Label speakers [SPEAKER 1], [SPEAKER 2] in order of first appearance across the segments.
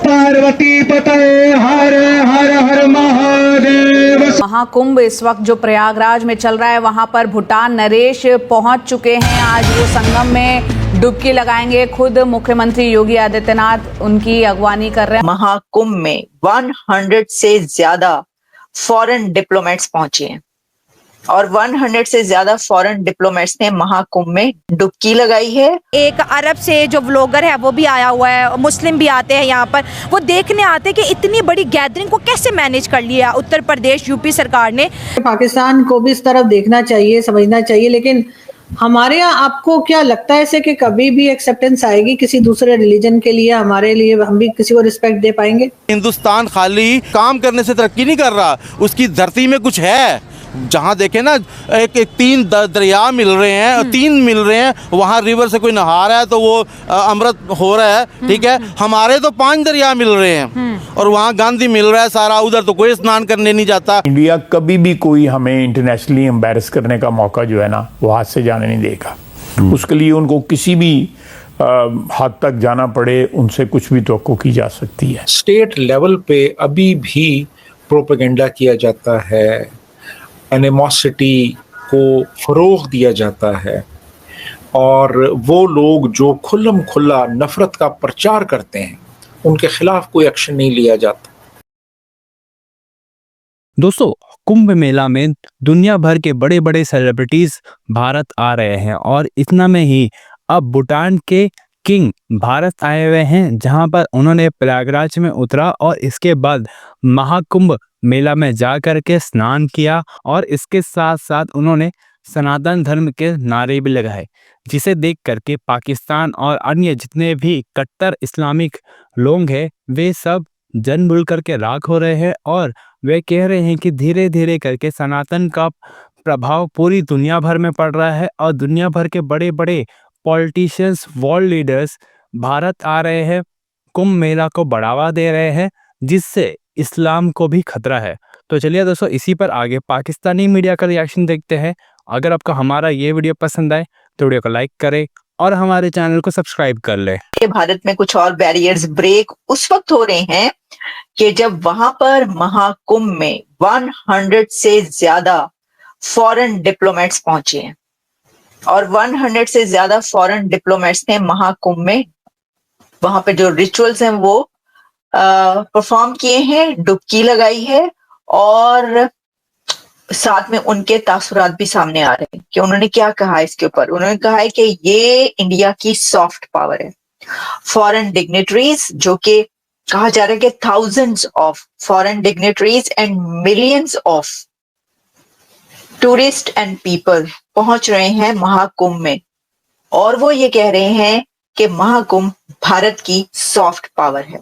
[SPEAKER 1] पार्वती पते हर हर हर महादेव।
[SPEAKER 2] महाकुंभ इस वक्त जो प्रयागराज में चल रहा है, वहां पर भूटान नरेश पहुंच चुके हैं। आज वो संगम में डुबकी लगाएंगे। खुद मुख्यमंत्री योगी आदित्यनाथ उनकी अगवानी कर रहे हैं।
[SPEAKER 3] महाकुंभ में 100 से ज्यादा फॉरेन डिप्लोमेट्स पहुंचे हैं और 100 से ज्यादा फॉरेन डिप्लोमेट्स ने महाकुंभ में डुबकी लगाई है।
[SPEAKER 4] एक अरब से जो व्लॉगर है वो भी आया हुआ है, मुस्लिम भी आते हैं यहाँ पर, वो देखने आते हैं कि इतनी बड़ी गैदरिंग को कैसे मैनेज कर लिया उत्तर प्रदेश यूपी सरकार ने।
[SPEAKER 5] पाकिस्तान को भी इस तरफ देखना चाहिए, समझना चाहिए। लेकिन हमारे यहाँ आपको क्या लगता है ऐसे कि कभी भी एक्सेप्टेंस आएगी किसी दूसरे रिलीजन के लिए, हमारे लिए, हम भी किसी को रिस्पेक्ट दे पाएंगे?
[SPEAKER 6] हिंदुस्तान खाली काम करने से तरक्की नहीं कर रहा, उसकी धरती में कुछ है। जहाँ देखे ना एक तीन दरिया मिल रहे हैं, तीन मिल रहे हैं, वहाँ रिवर से कोई नहा रहा है तो वो अमृत हो रहा है, ठीक है। हमारे तो 5 दरिया मिल रहे हैं और वहाँ गांधी मिल रहा है सारा, उधर तो कोई स्नान करने नहीं जाता।
[SPEAKER 7] इंडिया कभी भी कोई हमें इंटरनेशनली एम्बैरस करने का मौका जो है ना वो हाथ से जाने नहीं देगा। उसके लिए उनको किसी भी हद तक जाना पड़े, उनसे कुछ भी तवक्को की जा सकती है।
[SPEAKER 8] स्टेट लेवल पे अभी भी प्रोपेगेंडा किया जाता है, एनिमोसिटी को फरोग दिया जाता है और वो लोग जो खुल्लम खुल्ला नफरत का प्रचार करते हैं उनके खिलाफ कोई एक्शन नहीं लिया जाता।
[SPEAKER 9] दोस्तों, कुंभ मेला में दुनिया भर के बड़े बड़े सेलिब्रिटीज भारत आ रहे हैं और इतना में ही अब भूटान के किंग भारत आए हुए हैं, जहां पर उन्होंने प्रयागराज में उतरा और इसके बाद महाकुंभ मेला में जा करके स्नान किया और इसके साथ साथ उन्होंने सनातन धर्म के नारे भी लगाए, जिसे देख करके पाकिस्तान और अन्य जितने भी कट्टर इस्लामिक लोग हैं वे सब जन बुल करके राख हो रहे हैं और वे कह रहे हैं कि धीरे धीरे करके सनातन का प्रभाव पूरी दुनिया भर में पड़ रहा है और दुनिया भर के बड़े बड़े पॉलिटिशियंस, वर्ल्ड लीडर्स भारत आ रहे हैं, कुंभ मेला को बढ़ावा दे रहे हैं, जिससे इस्लाम को भी खतरा है। तो चलिए दोस्तों, इसी पर आगे पाकिस्तानी मीडिया का रिएक्शन देखते हैं। अगर आपको हमारा ये वीडियो पसंद आए तो वीडियो को लाइक करें और हमारे चैनल को सब्सक्राइब कर लें।
[SPEAKER 3] भारत में कुछ और बैरियर्स ब्रेक उस वक्त हो रहे हैं कि जब वहां पर महाकुंभ में 100 से ज्यादा फॉरेन डिप्लोमेट्स पहुंचे हैं और 100 से ज्यादा फॉरेन डिप्लोमेट्स ने महाकुंभ में वहां पे जो रिचुअल्स हैं वो परफॉर्म किए हैं, डुबकी लगाई है और साथ में उनके तासुरात भी सामने आ रहे हैं कि उन्होंने क्या कहा इसके ऊपर। उन्होंने कहा है कि ये इंडिया की सॉफ्ट पावर है। फॉरेन डिग्नेटरीज, जो कि कहा जा रहा है कि thousands of foreign dignitaries and millions of tourist and people पहुंच रहे हैं महाकुंभ में और वो ये कह रहे हैं कि महाकुंभ भारत की सॉफ्ट पावर है।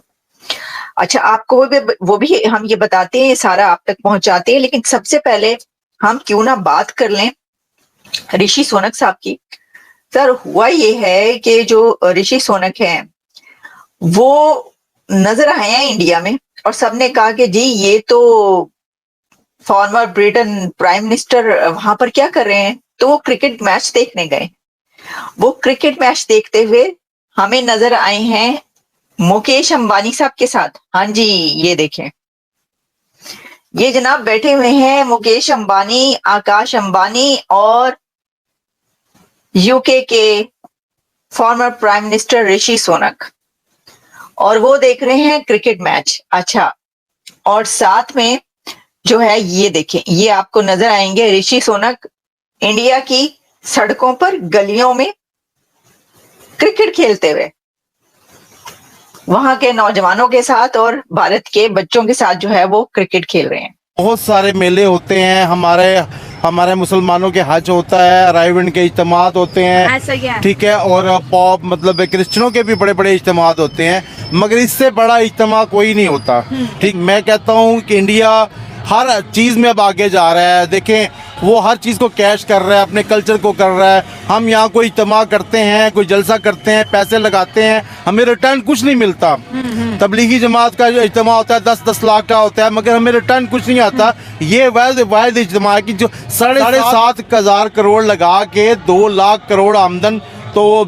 [SPEAKER 3] अच्छा, आपको वो भी हम ये बताते हैं, सारा आप तक पहुंचाते हैं, लेकिन सबसे पहले हम क्यों ना बात कर लें ऋषि सोनक साहब की। सर, हुआ ये है कि जो ऋषि सोनक हैं वो नजर आए हैं इंडिया में और सबने कहा कि जी ये तो फॉर्मर ब्रिटेन प्राइम मिनिस्टर वहां पर क्या कर रहे हैं, तो वो क्रिकेट मैच देखने गए। वो क्रिकेट मैच देखते हुए हमें नजर आए हैं मुकेश अंबानी साहब के साथ। हाँ जी, ये देखें, ये जनाब बैठे हुए हैं मुकेश अंबानी, आकाश अंबानी और यूके के फॉर्मर प्राइम मिनिस्टर ऋषि सोनक, और वो देख रहे हैं क्रिकेट मैच। अच्छा, और साथ में जो है ये देखें, ये आपको नजर आएंगे ऋषि सोनक इंडिया की सड़कों पर, गलियों में क्रिकेट खेलते हुए वहां के नौजवानों के साथ और भारत के बच्चों के साथ जो है वो क्रिकेट खेल रहे हैं।
[SPEAKER 6] बहुत सारे मेले होते हैं, हमारे मुसलमानों के हज होता है, अराइवेंट के इज्तिमात होते हैं, ठीक है, और पॉप मतलब क्रिश्चियनों के भी बड़े बड़े इज्तिमात होते हैं, मगर इससे बड़ा इज्तिमा कोई नहीं होता। ठीक, मैं कहता हूँ कि इंडिया हर चीज़ में अब आगे जा रहा है। देखें, वो हर चीज़ को कैश कर रहा है, अपने कल्चर को कर रहा है। हम यहाँ कोई इज्तिमा करते हैं, कोई जलसा करते हैं, पैसे लगाते हैं, हमें रिटर्न कुछ नहीं मिलता। तबलीगी जमात का जो इज्तिमा होता है 10-10 लाख का होता है, मगर हमें रिटर्न कुछ नहीं आता। ये वाहिद इज्तिमा है कि जो 7.5 हज़ार करोड़ लगा के 2 लाख करोड़ आमदन तो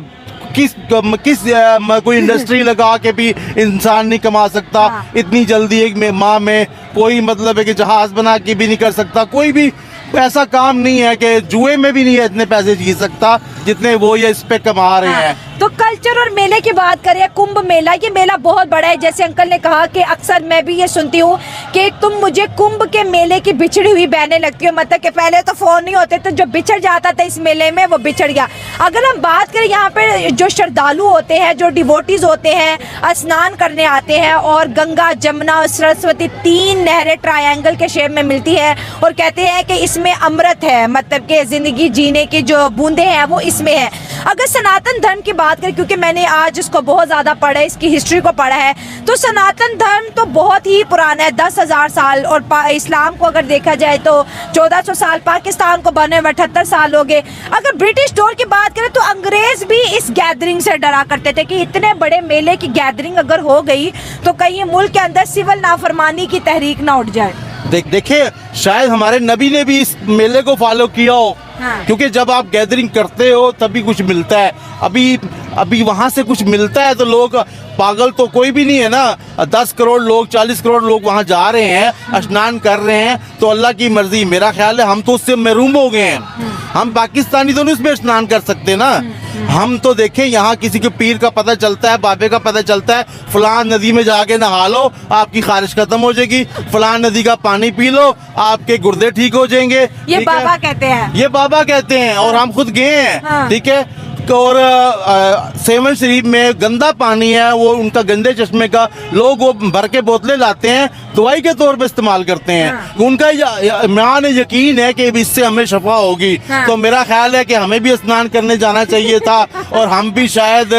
[SPEAKER 6] किस कोई इंडस्ट्री लगा के भी इंसान नहीं कमा सकता इतनी जल्दी। एक माह में कोई मतलब है कि जहाज बना के भी नहीं कर सकता। कोई भी ऐसा काम नहीं है कि जुए में भी नहीं है इतने पैसे जीत सकता जितने वो ये इस पे कमा रहे हैं।
[SPEAKER 4] तो कल्चर और मेले की बात करें, कुंभ मेला, ये मेला बहुत बड़ा है। जैसे अंकल ने कहा कि अक्सर मैं भी ये सुनती हूँ कि तुम मुझे कुंभ के मेले की बिछड़ी हुई बहने लगती हो। मतलब कि पहले तो फोन नहीं होते, तो जो बिछड़ जाता था इस मेले में वो बिछड़ गया। अगर हम बात करें यहाँ पे जो श्रद्धालु होते हैं, जो डिवोटीज होते हैं, स्नान करने आते हैं और गंगा, जमुना और सरस्वती 3 नहरें ट्रायंगल के शेप में मिलती है और कहते हैं कि इसमें अमृत है, मतलब कि जिंदगी जीने की जो बूंदे हैं वो इसमें है। अगर सनातन धर्म की बात करें, क्योंकि मैंने आज इसको बहुत ज़्यादा पढ़ा है, इसकी हिस्ट्री को पढ़ा है, तो सनातन धर्म तो बहुत ही पुराना है, 10,000 साल। और इस्लाम को अगर देखा जाए तो 1400 साल, पाकिस्तान को बने 78 साल हो गए। अगर ब्रिटिश दौर की बात करें तो अंग्रेज भी इस गैदरिंग से डरा करते थे कि इतने बड़े मेले की गैदरिंग अगर हो गई तो कहीं मुल्क के अंदर सिविल नाफरमानी की तहरीक ना उठ जाए।
[SPEAKER 6] देखिए, शायद हमारे नबी ने भी इस मेले को फॉलो किया हो। क्योंकि जब आप गैदरिंग करते हो तभी कुछ मिलता है। अभी वहां से कुछ मिलता है तो लोग पागल तो कोई भी नहीं है ना। 10 करोड़ लोग, 40 करोड़ लोग वहां जा रहे हैं, स्नान कर रहे हैं, तो अल्लाह की मर्जी। मेरा ख्याल है हम तो उससे महरूम हो गए हैं। हम पाकिस्तानी तो नहीं उसमें स्नान कर सकते ना। हम तो देखें, यहाँ किसी के पीर का पता चलता है, बाबे का पता चलता है, फलान नदी में जाके नहा लो, आपकी खारिश खत्म हो जाएगी, फलान नदी का पानी पी लो, आपके गुर्दे ठीक हो जाएंगे।
[SPEAKER 4] ये बाबा कहते हैं,
[SPEAKER 6] ये बाबा कहते हैं, और हम खुद गए हैं। ठीक है। और सेवन शरीफ में गंदा पानी है, वो उनका गंदे चश्मे का लोग वो भर के बोतलें लाते हैं, दवाई के तौर पे इस्तेमाल करते हैं। उनका ईमान यकीन है कि इससे हमें शफा होगी। तो मेरा ख्याल है कि हमें भी स्नान करने जाना चाहिए था और हम भी शायद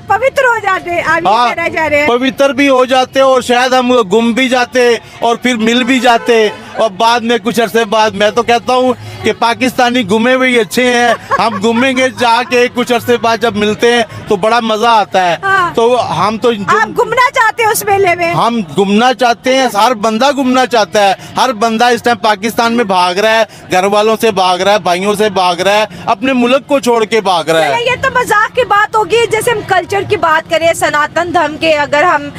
[SPEAKER 4] पवित्र हो जाते,
[SPEAKER 6] पवित्र भी हो जाते और शायद हम गुम भी जाते और फिर मिल भी जाते। और बाद में कुछ अरसे बाद, मैं तो कहता हूँ कि पाकिस्तानी घूमे हुए अच्छे हैं। हम घूमेंगे जाके, कुछ अरसे बाद जब मिलते हैं तो बड़ा मजा आता है। तो हम तो
[SPEAKER 4] आप घूमना चाहते हैं उस मेले में?
[SPEAKER 6] हम घूमना चाहते हैं, हर बंदा घूमना चाहता है। हर बंदा इस टाइम पाकिस्तान में भाग रहा है, घर वालों से भाग रहा है, भाइयों से भाग रहा है, अपने मुल्क को छोड़ के भाग रहा है।
[SPEAKER 4] ये तो मजाक की बात होगी। जैसे हम कल्चर की बात करें, सनातन धर्म के, अगर हम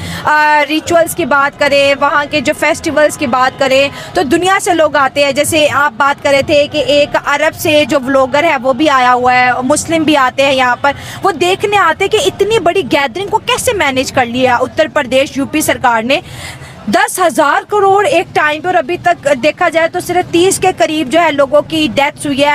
[SPEAKER 4] रिचुअल्स की बात करें, वहाँ के जो फेस्टिवल्स की बात करें, तो दुनिया से लोग आते हैं। जैसे आप बात कर रहे थे कि एक अरब से जो व्लॉगर है वो भी आया हुआ है, मुस्लिम भी आते हैं यहाँ पर, वो देखने आते हैं कि इतनी बड़ी गैदरिंग को कैसे मैनेज कर लिया उत्तर प्रदेश, यूपी सरकार ने। 10,000 करोड़ एक टाइम पर, अभी तक देखा जाए तो सिर्फ 30 के करीब जो है लोगों की डेथ्स हुई है।